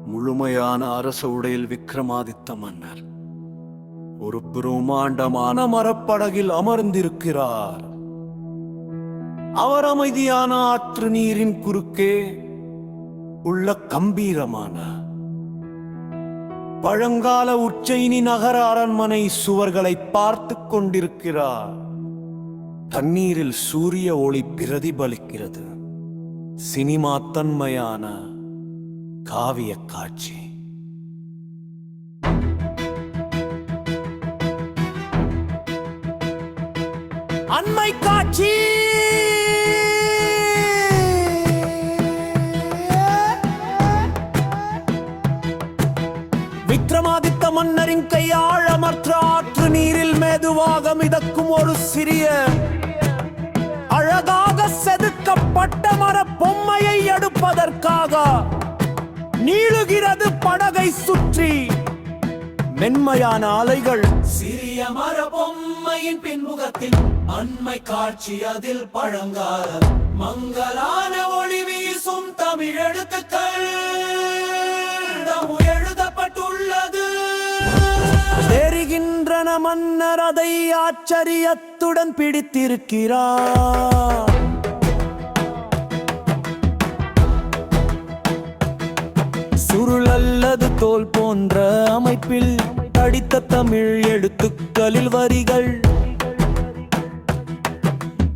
முழுமையான அரச உடையில் விக்ரமாதித்த மன்னர் ஒரு பிரம்மாண்டமான மரப்படகில் அமர்ந்திருக்கிறார். அவர் அமைதியான ஆற்று நீரின் குறுக்கே உள்ள கம்பீரமான பழங்கால உச்சைனி நகர அரண்மனை சுவர்களை பார்த்து கொண்டிருக்கிறார். தண்ணீரில் சூரிய ஒளி பிரதிபலிக்கிறது. சினிமா தன்மையான காவிய காட்சி. அண்மை காட்சி. விக்ரமாதித்த மன்னரின் கையால் அமர்ந்த ஆற்று நீரில் மெதுவாக மிதக்கும் ஒரு சிறிய அழகாக செதுக்கப்பட்ட மர பொம்மையை எடுப்பதற்காக நீளுகிறது படகை சுற்றி. மென்மையான அலைகள். சிறிய மர பொம்மையின் பின்முகத்தில் அண்மை காட்சி. அதில் பழங்கால மங்கலான ஒளி வீசும் தமிழ் எழுத்துக்கள் எழுதப்பட்டுள்ளது. தெரிகின்றன. மன்னர் அதை ஆச்சரியத்துடன் பிடித்திருக்கிறார். சுருள் அல்லது தோல் போன்ற அமைப்பில் படித்த தமிழ் எழுத்துக்களில் வரிகள்.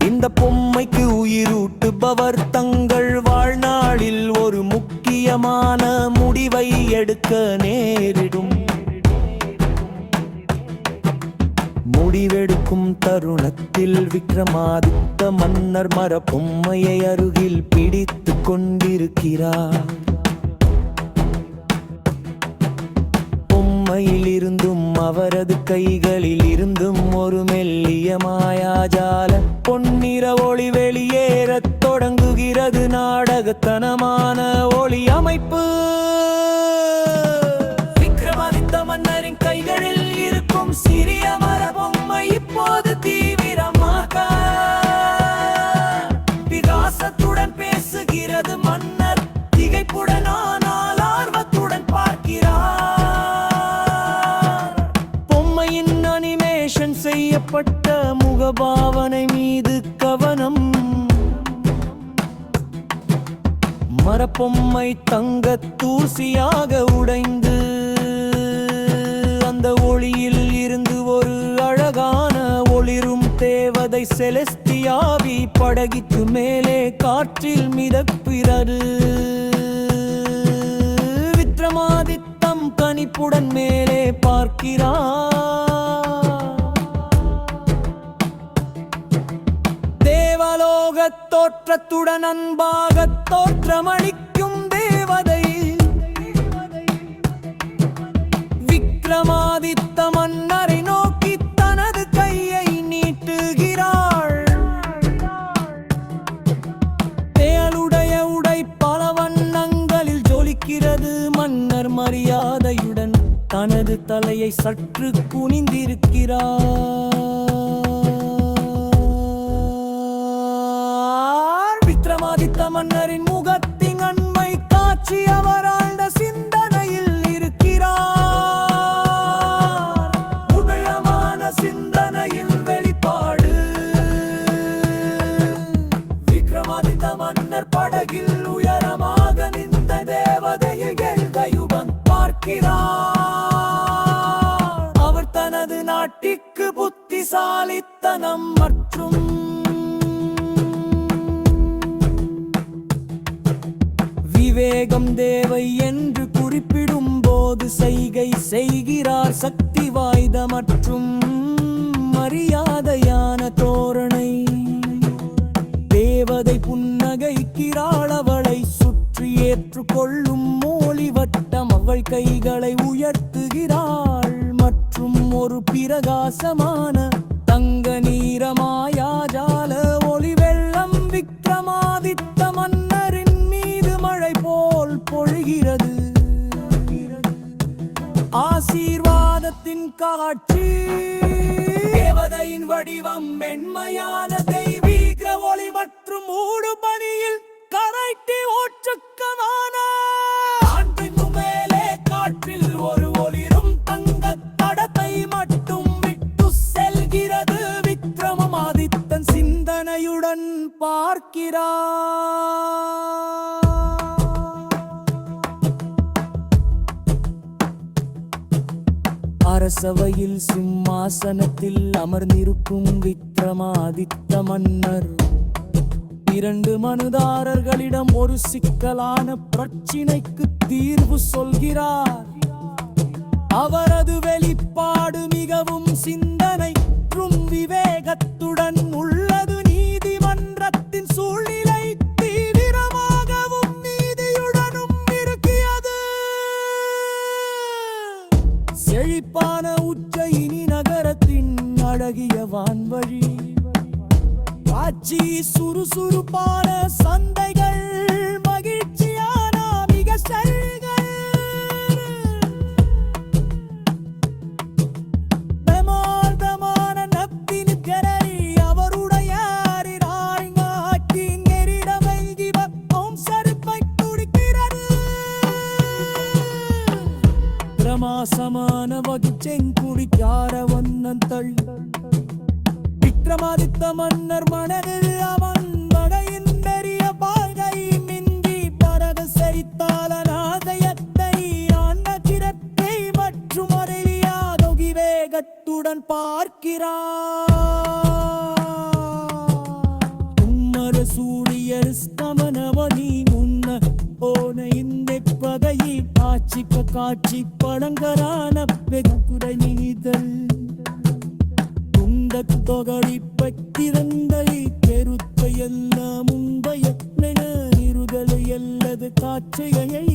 இந்த பொம்மைக்கு உயிரூட்டுபவர் தங்கள் வாழ்நாளில் ஒரு முக்கியமான முடிவை எடுக்க நேரிடும். முடிவெடுக்கும் தருணத்தில் விக்ரமாதித்த மன்னர் மர பொம்மையை அருகில் பிடித்து கொண்டிருக்கிறார். பொம்மையில் இருந்தும் அவரது கைகளில் இருந்தும் ஒரு மெல்லிய மாயாஜால பொன்னிற ஒளி வெளியேறத் தொடங்குகிறது. நாடகத்தனமான ஒளி அமைப்பு. விக்ரமாதித்த மன்னரின் கைகளில் இருக்கும் சிறிய மர பொம்மை இப்போது தீவிரமாக விகாசத்துடன் பேசுகிறது. மன்னர் திகைப்புடன் ஆனால் ஆர்வத்துடன் பார்க்கிறார். பொம்மையின் அனிமேஷன் செய்யப்பட்ட முகபாவனை மீது கவனம். மரப்பொம்மை தங்கத் தூசியாக உடைந்து அந்த ஒளியில் இருந்து ஒரு அழகான ஒளிரும் தேவதை செலஸ்தியாவி படகிக்கு மேலே காற்றில் மிதக்கிறது. விக்ரமாதித்தம் கனிப்புடன் மேலே பார்க்கிறார். தேவலோகத் தோற்றத்துடன் அன்பாக தோற்றமளிக்கும் தேவதை. விக்ரமாதித்த மன்னரை நோக்கி தனது கையை நீட்டுகிறாள். தேளுடைய உடை பல வண்ணங்களில் ஜொலிக்கிறது. மன்னர் மரியாதையுடன் தனது தலையை சற்று குனிந்திருக்கிறார். விக்ரமாதித்த மன்னரின் முகத்தின் அண்மை காட்சி. அவர் ஆழ்ந்த சிந்தனையில் இருக்கிறார். உதயமான சிந்தனையில் வெளிப்பாடு. விக்ரமாதித்த மன்னர் படகில் உயரமாக நின்ற தேவதையை எழுதையுடன் பார்க்கிறார். அவர் தனது நாட்டிற்கு புத்திசாலித்தனம் மற்றும் விவேகம் தேவை என்று குறிப்பிடும் போது சைகை செய்கிறார். சக்தி வாய்ந்த மற்றும் மரியாதையான தோரணை. தேவதை புன்னகைக்கிறாள். அவளை சுற்றி ஏற்றுக்கொள்ளும் மோலி வட்டம். அவள் கைகளை உயர்த்துகிறாள் மற்றும் ஒரு பிரகாசமான தங்க நீர மாயாஜால ஒளி வெள்ளம் விக்ரமாதித்த மன்னரின் மீது மழை போல் பொழிகிறது. ஆசீர்வாதத்தின் காட்சி. தேவதையின் வடிவம் மென்மையான தெய்வீக ஒளி மற்றும் மூடு பணியில் கரைட்டி ஓற்றுக்கமான ஆண்பின் மேல் அரசவையில் சிம்மாசனத்தில் அமர்ந்திருக்கும் விக்ரமாதித்த மன்னர் 2 மனுதாரர்களிடம் ஒரு சிக்கலான பிரச்சினைக்கு தீர்வு சொல்கிறார். அவரது வெளிப்பாடு மிகவும் சிந்தனை மற்றும் விவேகத்துடன் உள்ளது. நீதிமன்றத்தின் சூழ்நிலை தீவிரமாகவும் நீதியுடனும் இருக்கிறது. செழிப்பான உஜ்ஜயினி நகரத்தின் அழகிய வான்வழி காட்சி, சுறுசுறுப்பான சந்தைகள், மகிழ்ச்சியான மிக செல்கள், பிரமாதமான நப்பினுக்கரை அவருடைய நாட்டின் நெறிடமை இவக்கும் செருப்பை துடிக்கிறது. பிரமாசமான வகிச்செங்குடிக்கார வண்ணன் தள் விக்ரமாதித்த மன்னர் மனதில் அவன் வகையின் பெரிய பாகை மிஞ்சி பரத சரித்தாலநாதயத்தை அன்னகிரத்தை மற்றும் அறியாத விவேகத்துடன் பார்க்கிறார். உம்மர சூழியர் ஸ்தமனவனி முன்ன போன இந்த பகையை காட்சி படங்கரான வெகுரை நீதல் தொகடி பற்றிருந்தை பெருத்த எல்லாம் முன்பய நிறுதல் எல்லது காட்சியை